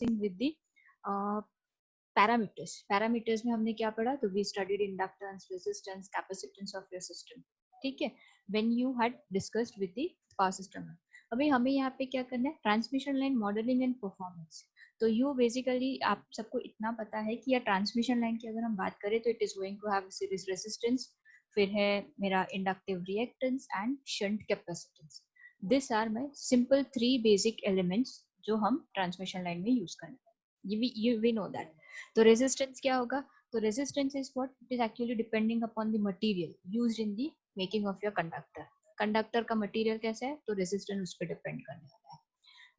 with the parameters में हमने क्या पढ़ा, तो we studied inductance, resistance, capacitance of your system, ठीक है, when you had discussed with the power system. अभी हमें यहाँ पे क्या करना है, transmission line modelling and performance. तो यू बेसिकली आप सबको इतना पता है कि या ट्रांसमिशन लाइन की अगर हम बात करें तो it is going to have series resistance, फिर है मेरा inductive reactance and shunt capacitance. This are my simple 3 basic elements जो हम ट्रांसमिशन लाइन में यूज करते हैं, वी नो दैट। तो रेजिस्टेंस क्या होगा, तो resistance is what, it is actually depending upon the material used in the making of your conductor. Conductor का मटेरियल कैसा है, तो रेजिस्टेंस उस पर डिपेंड करने वाला है।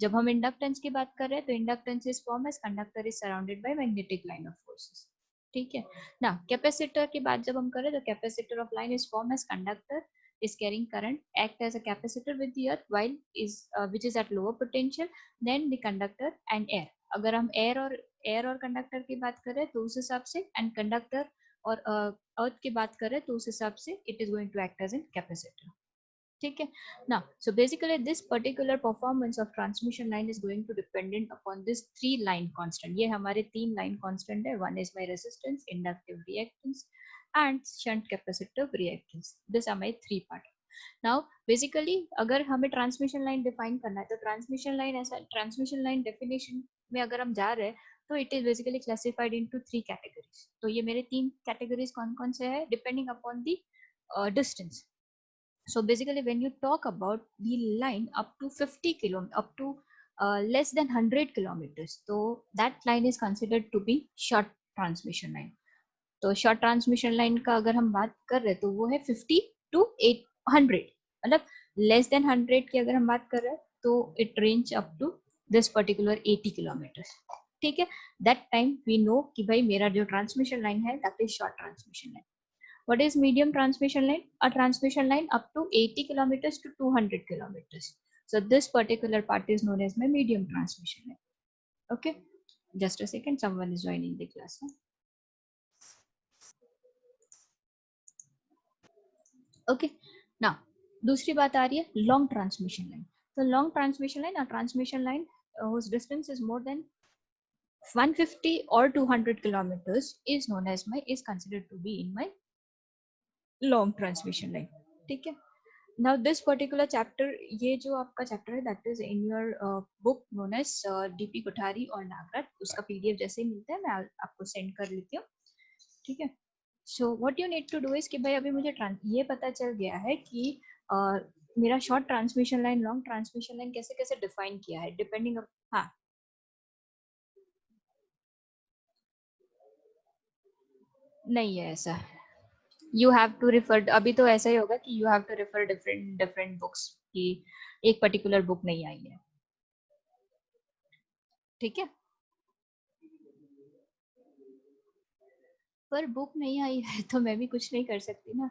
जब हम इंडक्टेंस की बात कर रहे हैं तो inductance is form as conductor is surrounded by magnetic line of forces, ठीक है ना। कैपेसिटर की बात जब हम करें तो capacitor of line is form as conductor is carrying current, act as a capacitor with the earth while is which is at lower potential than the conductor and air। अगर हम एयर और conductor की बात करें तो उस हिसाब से, एंड कंडक्टर और अर्थ की बात करें तो उस हिसाब से it is going to act as an capacitor, ठीक है ना। So basically this particular performance of transmission line is going to dependent upon this 3 line constant. ये हमारे 3 लाइन कांस्टेंट है, one is my resistance, inductive reactance and shunt capacitive reactance. This are my 3 part. Now basically अगर हमें transmission line define करना है तो transmission line ऐसा, transmission line definition में अगर हम जा रहे हैं तो it is basically classified into 3 categories. तो ये मेरे 3 कैटेगरीज कौन कौन से है, depending upon the distance. So basically when you talk about the line up to 50 km, up to less than 100 kilometers, so that line is considered to be short transmission line। तो short transmission line का अगर हम बात कर रहे हैं तो वो है 50 to 800, मतलब लेस देन 100 की अगर हम बात कर रहे हैं तो it range up to this particular 80 kilometre, ठीक है। दैट टाइम वी नो कि भाई मेरा जो ट्रांसमिशन लाइन है that is short transmission line. What is medium transmission line? A transmission line up to 80 kilometers to 200 kilometers. So this particular part is known as my medium transmission line. Okay. Just a second, someone is joining the class. Okay. Now, दूसरी बात आ रही है long transmission line. So long transmission line, a transmission line whose distance is more than 150 or 200 kilometers is known as my, is considered to be in my long transmission line, ठीक है। Now this particular chapter, ये जो आपका chapter है that is in your book known as DP Kothari और नागराज, उसका PDF जैसे ही मिलता है मैं आपको send कर लेती हूँ, ठीक है। So what you need to do is कि भाई अभी मुझे ये पता चल गया है कि मेरा short transmission line, long transmission line कैसे कैसे define किया है depending on, हाँ नहीं है ऐसा, यू हैव टू रिफर, अभी तो ऐसा ही होगा कि you have to refer different different books की, एक पर्टिकुलर बुक नहीं आई है, ठीक है। पर बुक नहीं आई है तो मैं भी कुछ नहीं कर सकती ना।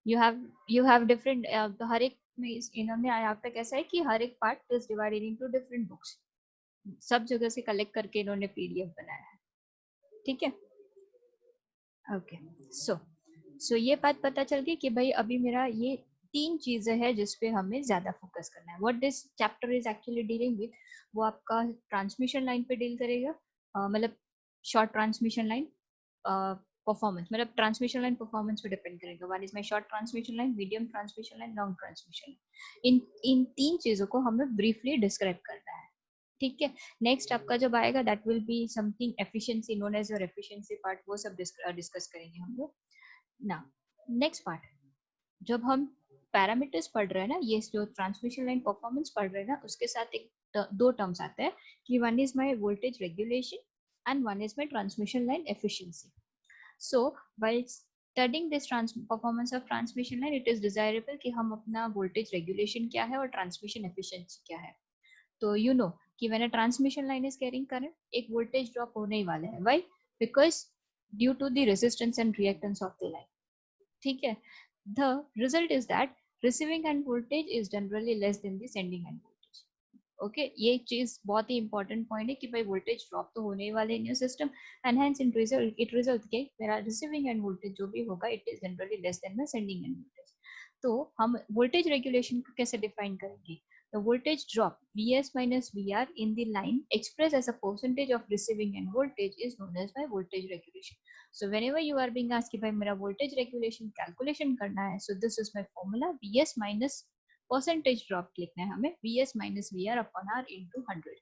यू हैव डिफरेंट, हर एक में इन्होंने यहाँ पे कैसा है कि हर एक part is divided into different books, सब जगह से कलेक्ट करके इन्होंने पीडीएफ बनाया है, ठीक है। ओके, सो ये बात पता चल गई कि भाई अभी मेरा ये 3 चीजें हैं जिस पे हमें ज्यादा फोकस करना है। What this chapter is actually dealing with, वो आपका ट्रांसमिशन लाइन पे डील करेगा, मतलब शॉर्ट ट्रांसमिशन लाइन परफॉर्मेंस, मतलब ट्रांसमिशन लाइन परफॉर्मेंस पे डिपेंड करेगा। One is my short transmission line, medium transmission line, long transmission line. इन 3 चीजों को हमें ब्रीफली डिस्क्राइब करना है, ठीक है। नेक्स्ट आपका जब आएगा that will be something efficiency known as your efficiency part, वो सब डिस्कस करेंगे हम लोग ना। नेक्स्ट पार्ट, जब हम पैरामीटर्स पढ़ रहे हैं ना, ये जो ट्रांसमिशन लाइन परफॉर्मेंस पढ़ रहे हैं ना, उसके साथ एक दो टर्म्स आते हैं कि one is my voltage regulation and one is my transmission line efficiency. So while studying this performance of transmission line, it is desirable कि हम अपना वोल्टेज रेगुलेशन क्या है और ट्रांसमिशन एफिशिएंसी क्या है। तो यू नो कि when a transmission line is carrying current, एक वोल्टेज ड्रॉप होने ही वाला है, why, because due to the resistance and reactance of the line, ठीक है। The result is that receiving end voltage is generally less than the sending end voltage. Okay, ये चीज बहुत ही इंपॉर्टेंट पॉइंट है कि भाई वोल्टेज ड्रॉप तो होने ही वाले in your system, and hence in result it result के मेरा रिसीविंग एंड वोल्टेज जो भी होगा it is generally less then my sending end voltage. तो हम वोल्टेज रेगुलेशन को कैसे डिफाइन करेंगे, The voltage drop Vs minus Vr in the line expressed as a percentage of receiving end voltage is known as by voltage regulation. So whenever you are being asked कि भाई मेरा voltage regulation calculation करना है, so this is my formula Vs minus percentage drop लिखना है हमें Vs minus Vr upon R into 100.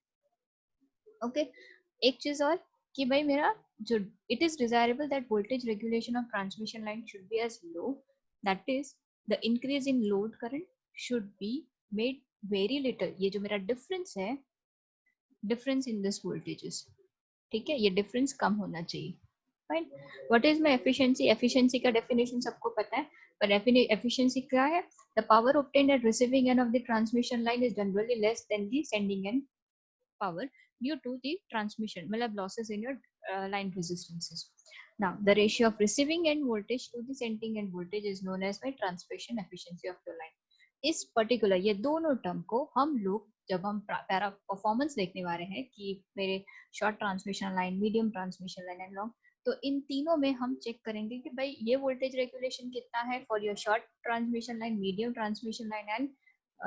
Okay, एक चीज और कि भाई मेरा जो it is desirable that voltage regulation of transmission line should be as low, that is the increase in load current should be made very little. ये जो मेरा difference है, difference in this voltages, ठीक है, ये difference कम होना चाहिए. Fine. What is my efficiency? Efficiency का definition सबको पता है, पर efficiency क्या है? The power obtained at receiving end of the transmission line is generally less than the sending end power due to the transmission, मतलब losses in your line resistances. Now, the ratio of receiving end voltage to the sending end voltage is known as by transmission efficiency of your line. इस particular ये दोनों term को हम लोग जब हम para performance देखने वाले हैं कि मेरे short transmission line, medium transmission line and long, तो इन तीनों में हम चेक करेंगे कि भाई ये वोल्टेज रेगुलेशन कितना है for your short transmission line, medium transmission line and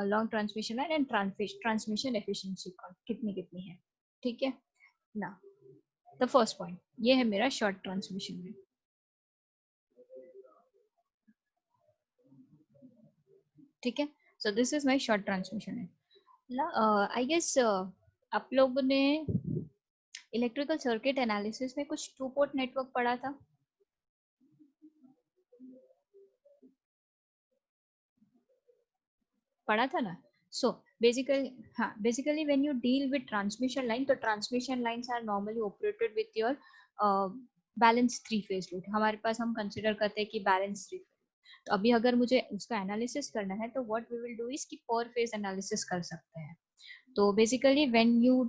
long transmission line and transmission efficiency कितनी कितनी है. ठीक है ना. द फर्स्ट पॉइंट ये है मेरा शॉर्ट ट्रांसमिशन लाइन. ठीक है, so this is my short transmission line. I guess आप लोगों ने इलेक्ट्रिकल सर्किट एनालिसिस में कुछ टू पोर्ट नेटवर्क पढ़ा था. पढ़ा था ना. सो बेसिकली हाँ, basically when you deal with transmission line, तो transmission lines are normally operated with your balance three phase load. हमारे पास हम कंसिडर करते हैं कि बैलेंस थ्री. तो अभी अगर मुझे उसका एनालिसिस करना है तो what we will do is कि पर फेज एनालिसिस कर सकते हैं. तो basically when you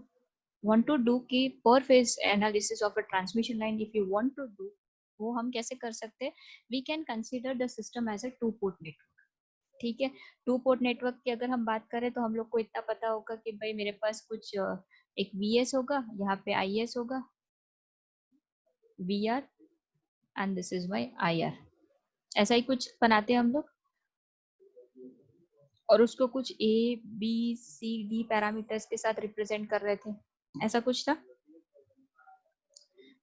want to do कि per phase analysis of a transmission line, if you want to do, वो हम कैसे कर सकते हैं? We can consider the system as a two port network. ठीक है, टू पोर्ट नेटवर्क की अगर हम बात करें तो हम लोग को इतना पता होगा कि भाई मेरे पास कुछ एक VS होगा, यहाँ पे IS होगा, VR and this is my IR. ऐसा ही कुछ बनाते हैं हम लोग और उसको कुछ ABCD पैरामीटर्स के साथ रिप्रेजेंट कर रहे थे. ऐसा कुछ था.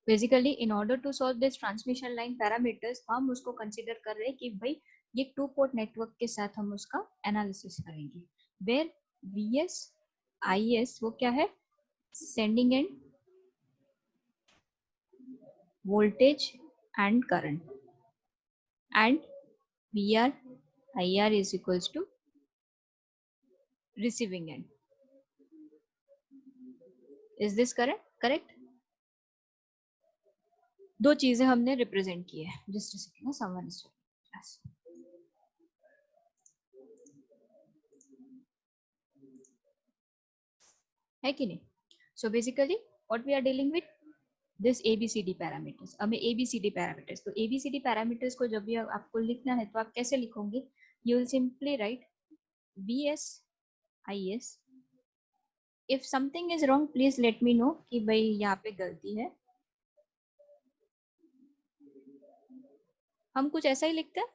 Basically in order to solve this transmission line parameters हम उसको कंसीडर कर रहे हैं कि भाई ये टू पोर्ट नेटवर्क के साथ हम उसका एनालिसिस करेंगे. वेयर VS IS वो क्या है? Sending end voltage and current, and VR IR is equals to receiving end. Is this correct? दो चीजें हमने रिप्रेजेंट की है. Just a second, someone is class. है कि नहीं? So basically what we are dealing with this ABCD parameters. हमें ABCD parameters, तो ABCD पैरामीटर्स को जब भी आपको लिखना है तो आप कैसे लिखोगे? You will simply write VS IS. If something is wrong please let me know कि भाई यहाँ पे गलती है. हम कुछ ऐसा ही लिखते हैं.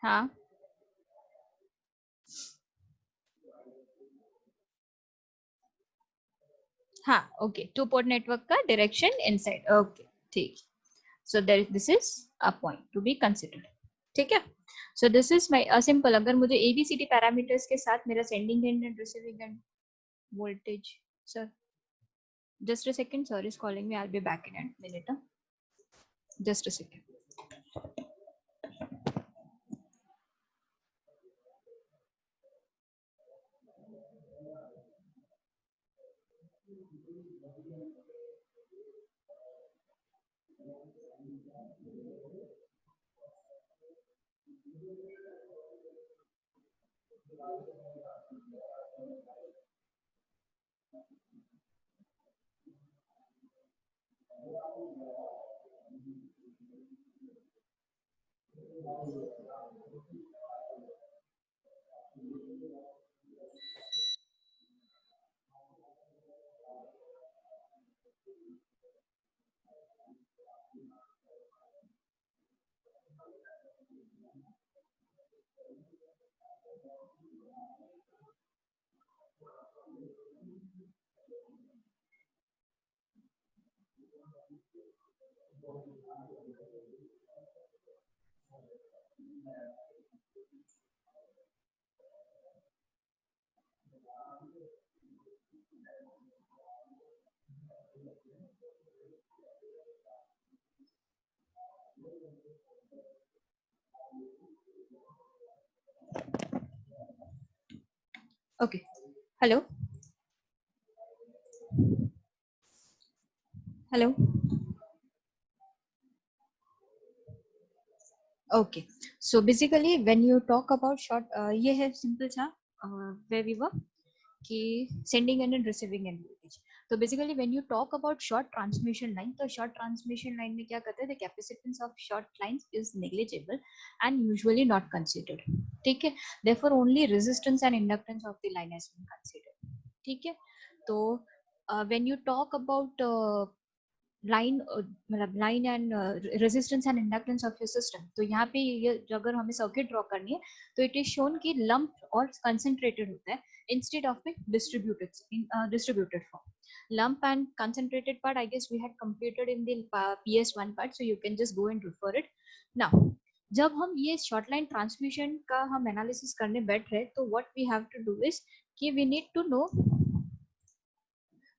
हाँ हाँ, ओके, टू पोर्ट नेटवर्क का डायरेक्शन इनसाइड. ओके, ठीक. सो this is a point to be considered. ठीक है, so this is my simple. अगर मुझे ABCD पैरामीटर्स के साथ मेरा sending and and receiving end voltage, sir just a second, sir is calling me, I'll be back in a minute. Just a second. Okay. Hello. Hello. Okay. So basically, when you talk about short, ये है simple सा where we were कि sending end and receiving end voltage. तो basically when you talk about short transmission line, तो short transmission line में क्या करते हैं? The capacitance of short lines is negligible and usually not considered. ठीक है? Therefore only resistance and inductance of the line has been considered. ठीक है? तो when you talk about line मतलब line and resistance and inductance of your system, तो यहाँ पे ये अगर हमें सर्किट ड्रॉ करनी है तो इट इज शोन कि लंप और कंसंट्रेटेड होता है instead of A distributed form. Lump and concentrated part I guess we had completed in the PS1 part, so you can just go and refer it. Now जब हम ये short line transmission का हम analysis करने बैठ रहे तो what we have to do is कि वी नीड टू नो,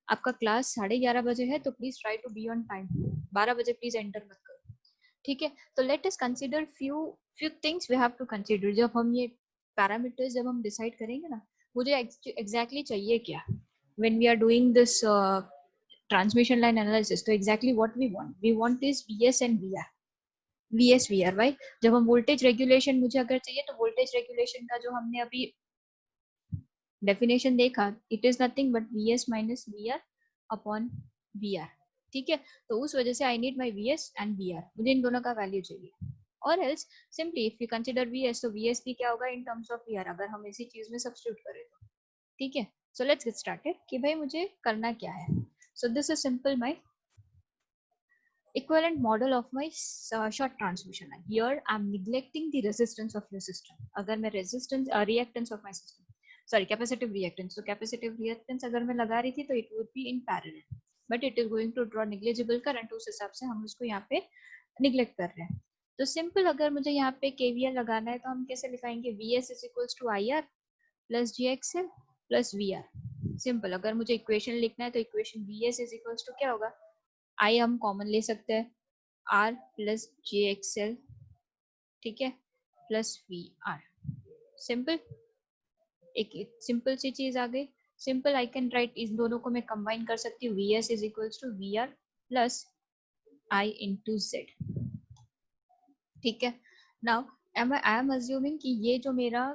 आपका क्लास 11:30 बजे है तो please try to be on time. 12 बजे प्लीज एंटर मत करो. ठीक है? तो let us consider few things we have to consider. जब हम ये पैरामीटर्स जब हम डिसाइड करेंगे ना, मुझे एग्जैक्टली चाहिए क्या when we are doing this transmission line analysis. तो exactly what we want is VS and VR. VS VR right. जब हम वोल्टेज रेगुलेशन मुझे अगर चाहिए तो वोल्टेज रेगुलेशन का जो हमने अभी डेफिनेशन देखा, it is nothing but VS minus VR upon VR. ठीक है? तो उस वजह से I need my VS and VR, मुझे इन दोनों का वैल्यू चाहिए. और else simply if you consider VS तो वीएस भी क्या होगा इन टर्म्स ऑफ वीआर, अगर हम इसी चीज में सब्स्टिट्यूट करें तो. ठीक है? सो लेट्स गेट स्टार्टेड कि भाई मुझे करना क्या है. So this is simple my equivalent model of my short transmission line. Here I am neglecting the resistance of your system. अगर मैं resistance reactance of my system, sorry capacitive reactance, so capacitive reactance अगर मैं लगा रही थी तो it would be in parallel, but it is going to draw negligible current. उस हिसाब से हम उसको यहाँ पे neglect कर रहे हैं. तो सिंपल अगर मुझे यहाँ पे KVL लगाना है तो हम कैसे लिखाएंगे? VS is equals to IR plus GXL plus VR. Simple. अगर मुझे इक्वेशन लिखना है तो equation VS is equals to क्या होगा? आई हम कॉमन ले सकते हैं आर प्लस जे एक्सएल. ठीक है? Plus V R. सिंपल. एक सिंपल सी चीज आ गई. सिंपल आई कैन राइट, इस दोनों को मैं कंबाइन कर सकती हूँ. V S is equals to V R plus I into Z. ठीक है? नाउ आई एम अज्यूमिंग कि ये जो मेरा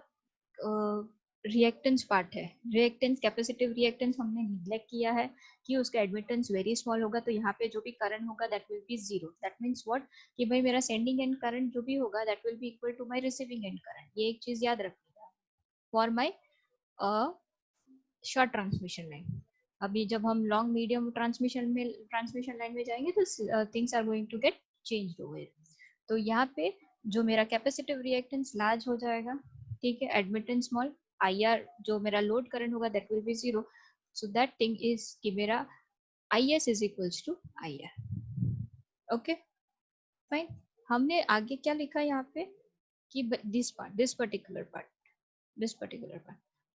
रिएक्टेंस पार्ट है, रिएक्टेंस कैपेसिटिव रिएक्टेंस हमने निग्लेक्ट किया है कि उसका एडमिटेंस वेरी स्मॉल होगा, तो यहाँ पे जो भी करंट होगा that will be zero. That means what कि भाई मेरा सेंडिंग एंड करंट जो भी होगा that will be equal to my receiving end current. ये एक चीज याद रखिएगा for my short transmission line. अभी जब हम लॉन्ग मीडियम ट्रांसमिशन लाइन में जाएंगे तो things are going to get changed over. तो यहाँ पे जो मेरा कैपेसिटिव रिएक्टेंस लार्ज हो जाएगा. ठीक है? Admittance small. IR जो मेरा लोड करंट होगा that will be zero. So that thing is कि मेरा IS is equals to IR. Okay fine. हमने आगे क्या लिखा यहाँ पे कि दिस पर्टिकुलर पार्ट.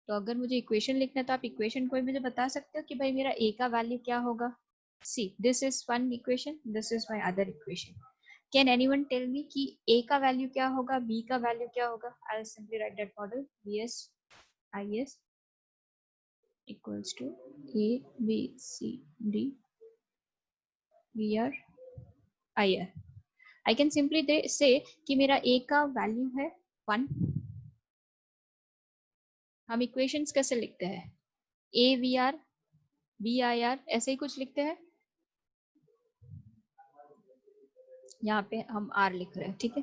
तो अगर मुझे इक्वेशन लिखना है तो आप इक्वेशन कोई मुझे बता सकते हो कि भाई मेरा A का वैल्यू क्या होगा? See this is one equation, this is my other equation. Can anyone tell me कि A का वैल्यू क्या होगा, B का वैल्यू क्या होगा? I'll simply write that model. VS IS equals to A B C D VR IR. I can simply say कि मेरा A का वैल्यू है 1. हम इक्वेशंस कैसे लिखते हैं? A VR B IR ऐसे ही कुछ लिखते हैं. यहाँ पे हम R लिख रहे हैं. ठीक है?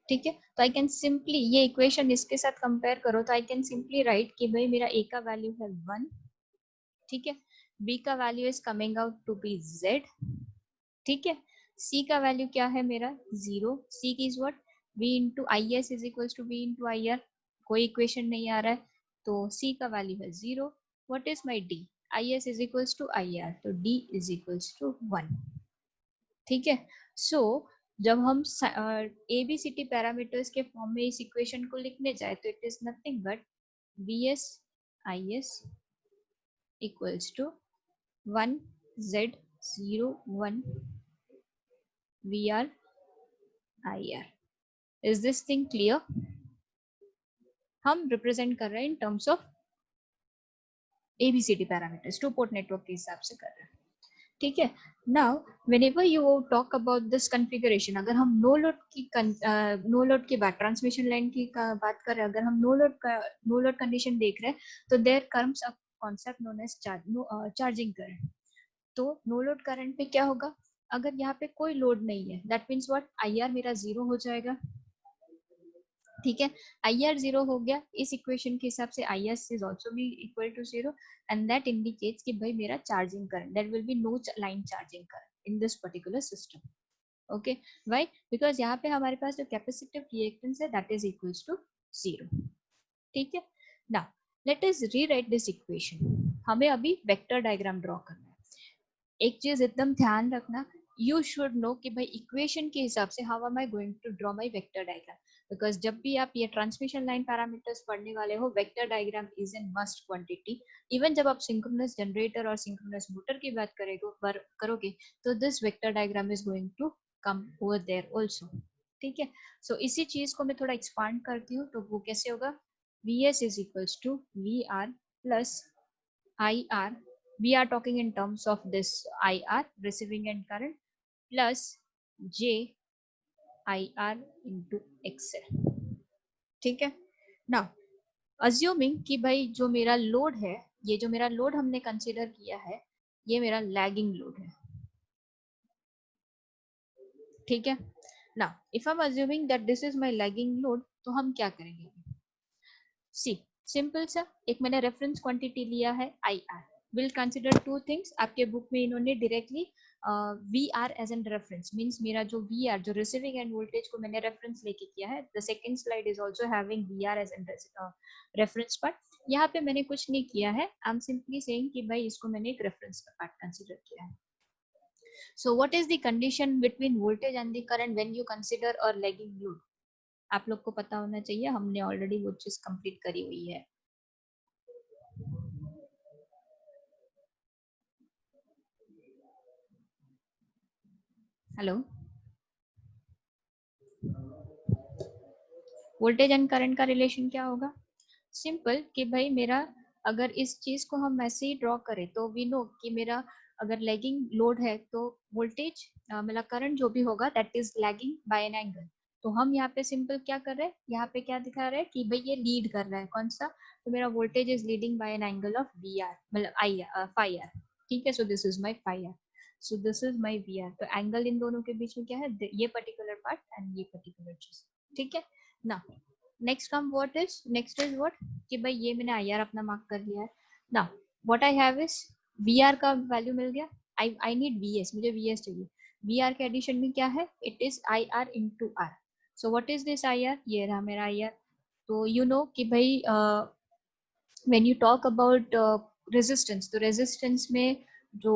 ठीक है? तो आई कैन सिंपली ये इक्वेशन इसके साथ कंपेयर करो तो आई कैन सिंपली राइट कि भाई मेरा A का वैल्यू है 1. ठीक है? B का value is coming out to be Z. ठीक है? C का वैल्यू क्या है मेरा? 0. C की is what? V into IS is equals to V into IR. कोई इक्वेशन नहीं आ रहा है तो C का वैल्यू है 0. what is my D? IS is equals to IR, तो D is equals to 1. ठीक है. So जब हम ABCD पैरामीटर्स के फॉर्म में इस इक्वेशन को लिखने जाए तो it is nothing but VS IS equals to 1 Z 01 VR IR. Is this thing clear? हम रिप्रेजेंट कर रहे हैं in terms of ABCD parameters, two port network के हिसाब से कर रहे हैं. ठीक है. Now whenever you talk about this configuration, अगर हम नो लोड की बात, ट्रांसमिशन लाइन की बात कर रहे हैं, अगर हम नो लोड कंडीशन देख रहे हैं तो there comes a concept known as charging current. तो नो लोड करंट पे क्या होगा, अगर यहाँ पे कोई लोड नहीं है दैट मीन्स व्हाट, IR मेरा 0 हो जाएगा. ठीक है. IR 0 हो गया, इस इक्वेशन के हिसाब से IS is also be equal to 0 and that indicates कि भाई मेरा charging current, there will be no line charging current in this particular system. Okay, why? Because यहाँ पे हमारे पास जो कैपेसिटिव रिएक्टेंस है दैट इज इक्वल्स टू 0. ठीक है. Now let us rewrite this equation. हमें अभी वेक्टर डायग्राम ड्रॉ करना है. एक चीज एकदम ध्यान रखना, यू शुड नो कि भाई इक्वेशन के हिसाब से how am I going to draw my vector diagram. Because जब भी आप ये ट्रांसमिशन लाइन पैरामीटर्स पढ़ने वाले हो, vector diagram is in must quantity. Even जब आप सिंक्रोनस जनरेटर और सिंक्रोनस मोटर की बात करोगे तो this vector diagram is going to come over there also. ठीक है. सो इसी चीज को मैं थोड़ा एक्सपांड करती हूँ, तो वो कैसे होगा, VS is equals to VR plus IR. We are talking in terms of this IR, receiving end current, plus J IR into XL. ठीक है. नाउ अज्यूमिंग कि भाई जो मेरा लोड है, ये जो मेरा लोड हमने कंसीडर किया है, ये मेरा लैगिंग लोड है. ठीक है. Now if I am assuming that this is my lagging load, तो हम क्या करेंगे. सी सिंपल सा, एक मैंने रेफरेंस क्वांटिटी लिया है IR. Will consider two things. आपके बुक में इन्होंने directly VR as an reference, means मेरा जो VR, जो रिसीविंग एंड वोल्टेज को मैंने रेफरेंस लेके किया है. The second slide is also having VR as an reference part. यहाँ पे मैंने कुछ नहीं किया है, आई एम सिंपली सेइंग कि भाई इसको मैंने एक रेफरेंस का पार्ट कंसीडर किया है. So what is the condition between voltage and the current when you consider a lagging load. आप लोग को पता होना चाहिए, हमने ऑलरेडी वो चीज कंप्लीट करी हुई है. हेलो. वोल्टेज एंड करंट का रिलेशन क्या होगा, सिंपल कि भाई मेरा, अगर इस चीज को हम ऐसे ही ड्रॉ करें तो वी नो कि मेरा अगर लैगिंग लोड है तो वोल्टेज मतलब करंट जो भी होगा that is lagging by an angle. तो हम यहाँ पे सिंपल क्या कर रहे हैं, यहाँ पे क्या दिखा रहे हैं कि भाई ये लीड कर रहा है, कौन सा, तो मेरा voltage is leading by an angle of VR, मतलब फाई आर. ठीक है. So this is my phi R, so this is my VR. तो एंगल इन दोनों के बीच में क्या है, ये पर्टिकुलर पार्ट एंड ये पर्टिकुलर चीज. ठीक है ना. Next come what is, next is what, कि भाई ये मैंने IR अपना मार्क कर लिया है ना. What I have is VR का वैल्यू मिल गया. आई नीड VS, मुझे VS चाहिए. VR के एडिशन में क्या है, it is IR into R. So what is this IR, ये रहा मेरा IR. तो यू नो कि भाई when you talk about resistance, तो रेजिस्टेंस में जो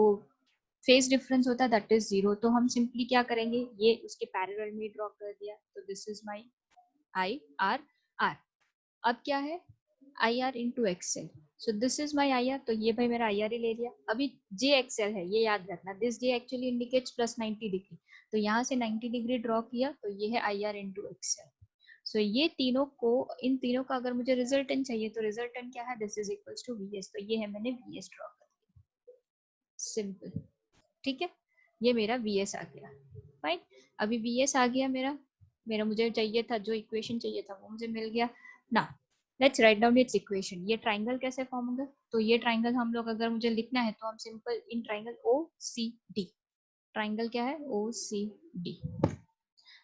फेज डिफरेंस होता है दैट इज 0. तो हम सिंपली क्या करेंगे, ये उसके पैरेलल में ड्रॉ कर दिया. तो दिस इज माई IR. अब क्या है, IR into XL. So this is my IR. तो ये भाई मेरा IR ही ले लिया. अभी JXL है, ये याद रखना, this J actually indicates plus 90 degree. तो यहाँ से 90 डिग्री ड्रॉ किया, तो ये है IR into XL. सो ये तीनों को, इन तीनों का अगर मुझे रिजल्टेंट चाहिए तो रिजल्टेंट क्या है, this is equals to VS. तो ये है, मैंने VS ड्रॉ कर दिया, सिंपल. ठीक है. ये मेरा VS आ गया. फाइन. अभी VS आ गया मेरा, मेरा मुझे चाहिए था, जो इक्वेशन चाहिए था वो मुझे मिल गया ना. Let's write down it's equation. ये ट्राइंगल कैसे फॉर्म होगा, तो ये ट्राइंगल हम लोग अगर मुझे लिखना है तो हम simple in triangle OCD. Triangle क्या है, OCD.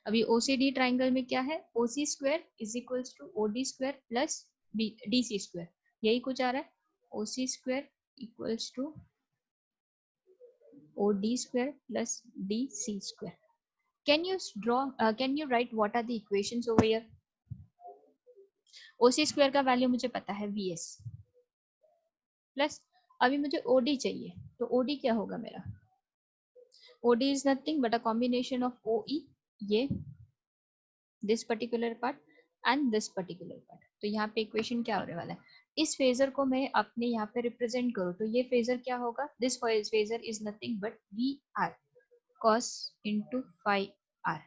अभी OCD ट्राइंगल में क्या है, OC square is equals to OD square plus DC square. यही कुछ आ रहा है, OC square equals to OD square plus DC square. Can you can you write what are the equations over here? OC square का value मुझे पता है VS. Plus अभी मुझे ओडी चाहिए, तो ओडी क्या होगा मेरा, OD is nothing but a combination of O E, ये this particular part and this particular part. तो यहाँ पे इक्वेशन क्या होने वाला है, इस फेजर को मैं अपने यहाँ पे रिप्रेजेंट करूँ तो ये फेजर क्या होगा, this phasor is nothing but V R cos into phi R,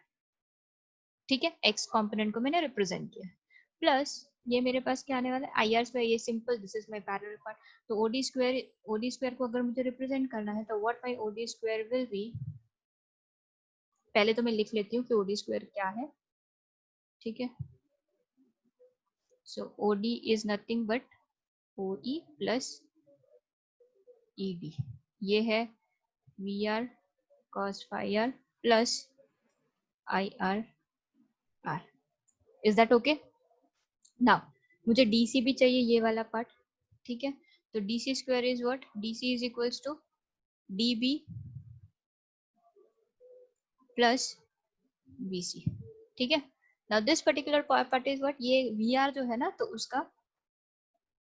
ठीक है, एक्स कॉम्पोनेंट को मैंने रिप्रेजेंट किया, प्लस ये मेरे पास क्या आने वाला है, आई आर स्क्वायर, ये simple, this is my parallel part, तो ओडी स्क्वायर को अगर मुझे रिप्रेजेंट करना है तो what my OD square will be, पहले तो मैं लिख लेती हूँ कि ओडी स्क्वायर क्या है, ठीक है, so OD is nothing but O E plus E D, ये है V R cos phi r plus I R R, is that okay. Now मुझे डी सी भी चाहिए, ये वाला पार्ट, ठीक है, तो D C square is what, D C is equals to D B plus B C, ठीक है। Now this particular part is what, ये वी आर जो है ना, तो उसका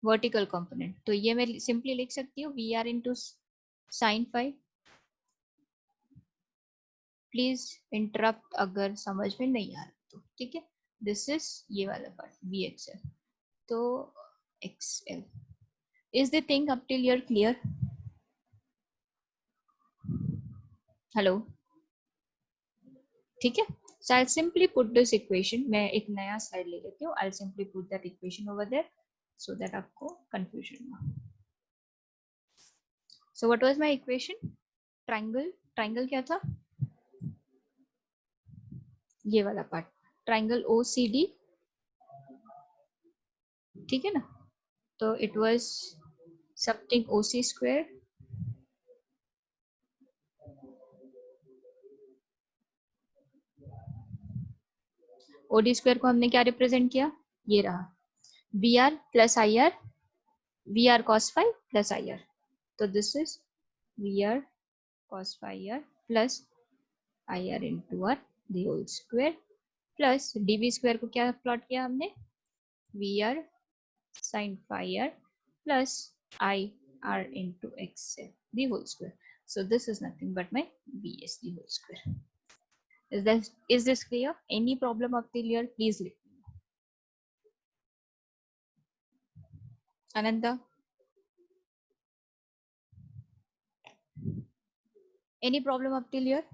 वर्टिकल कंपोनेंट, तो ये मैं सिंपली लिख सकती हूँ V R into sine phi, please interrupt अगर समझ में नहीं आ रहा तो, ठीक है, दिस इज ये वाला पार्ट वी एक्स एल, तो X L, is the thing up till your clear, hello, ठीक है, so I'll simply put this equation, मैं एक नया स्लाइड ले लेती हूँ, I'll simply put that equation over there so that आपको confusion ना, so what was my equation, triangle क्या था, ये वाला part, triangle O C D, ठीक है ना, तो it was something O C square OD square को हमने क्या रिप्रेजेंट किया, ये रहा V R plus I R, V R cos five plus I R, तो this is V R cos five R plus I R into R the whole square, plus DV square को क्या plot किया हमने, V R sine five R plus I R into X the whole square, so this is nothing but my bs the whole square. Is this clear, any problem up till here, please let me know. Ananda, any problem up till here,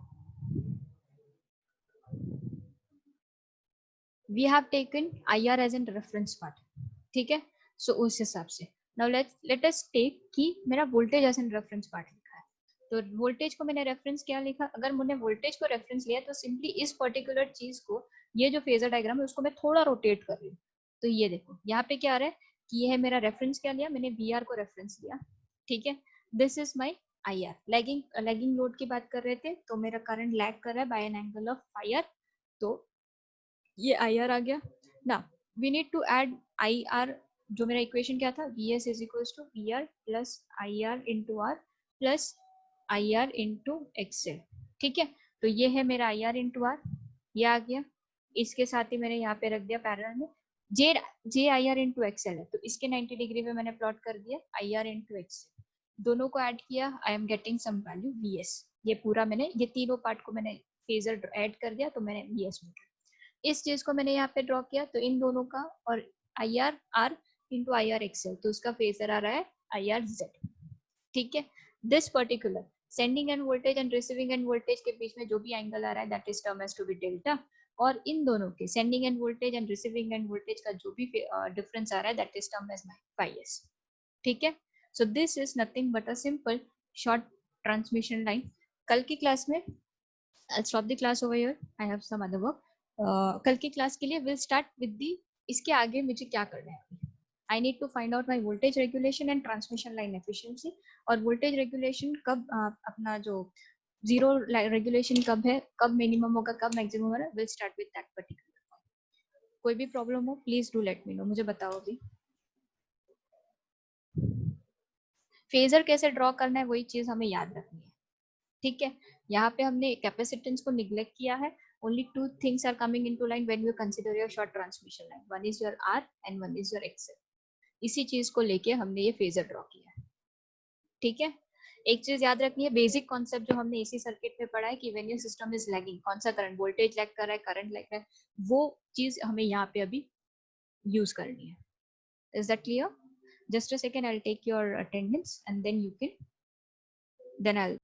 we have taken IR as a reference part, ठीक है, so उस हिसाब से now let us take कि मेरा voltage as an reference part लिखा है, तो वोल्टेज को मैंने रेफरेंस क्या लिखा, अगर मैंने वोल्टेज को रेफरेंस लिया तो सिंपली इस पर्टिकुलर चीज को, ये जो फेजर डायग्राम है उसको मैं थोड़ा रोटेट कर रही हूँ, तो ये देखो यहाँ पे क्या आ रहा है कि ये है मेरा रेफरेंस, क्या लिया मैंने, वी आर को रेफरेंस लिया, ठीक है, this is my I R, lagging load की बात कर रहे थे, तो मेरा करंट लैग कर रहा है by an angle of I R, तो ये आई आर आ गया ना, we need to add I R, जो मेरा इक्वेशन क्या था, V S is equal to V R plus I R into R plus I R into X L, ठीक है, तो ये है मेरा आई आर इंटू आर, ये आ गया, इसके साथ ही मैंने यहाँ पे रख दिया पैरेलल में जे जे आई आर इंटू एक्सएल है, तो इसके 90 डिग्री पे मैंने प्लॉट कर दिया आई आर इंटू एक्सएल, दोनों को ऐड किया, I am getting some value V S, ये पूरा मैंने ये तीनों पार्ट को मैंने फेजर ऐड कर दिया, तो मैंने वी एस मिला, इस चीज को मैंने यहाँ पे ड्रॉ किया, तो इन दोनों का और I R R into I R X L, तो उसका फेजर आ रहा है आई आर जेड, ठीक है, this particular sending end voltage and receiving end voltage के बीच में जो भी एंगल आ रहा है that is term as to be delta, और इन दोनों के sending end voltage and receiving end voltage का जो भी डिफरेंस आ रहा है that is term as phi S, ठीक है, so this is nothing but a simple short transmission line. कल की क्लास में I'll stop the class over here. I have some other work. कल की क्लास के लिए we'll start with the इसके आगे मुझे क्या करना है, I need to find out my voltage regulation and transmission line efficiency, और voltage regulation कब अपना जो zero regulation कब है, कब मिनिमम होगा, कब मैक्सिमम होगा, we'll start with that particular point. कोई भी प्रॉब्लम हो please do let me know, मुझे बताओ अभी। फेजर कैसे ड्रॉ करना है वही चीज हमें याद रखनी है, ठीक है, यहाँ पे हमने कैपेसिटेंस को निग्लेक्ट किया है, only two things are coming into line when you consider your short transmission line, one is your R and one is your XL, इसी चीज को लेके हमने ये फेजर ड्रॉ किया है, ठीक है। एक चीज याद रखनी है, बेसिक कॉन्सेप्ट जो हमने एसी सर्किट में पढ़ा है कि when your system is lagging, कौन सा करंट, वोल्टेज लैग कर रहा है, करंट लैग कर रहा है, वो चीज हमें यहाँ पे अभी यूज करनी है। Is that clear? Just a second, I will take your attendance and then you can, then I'll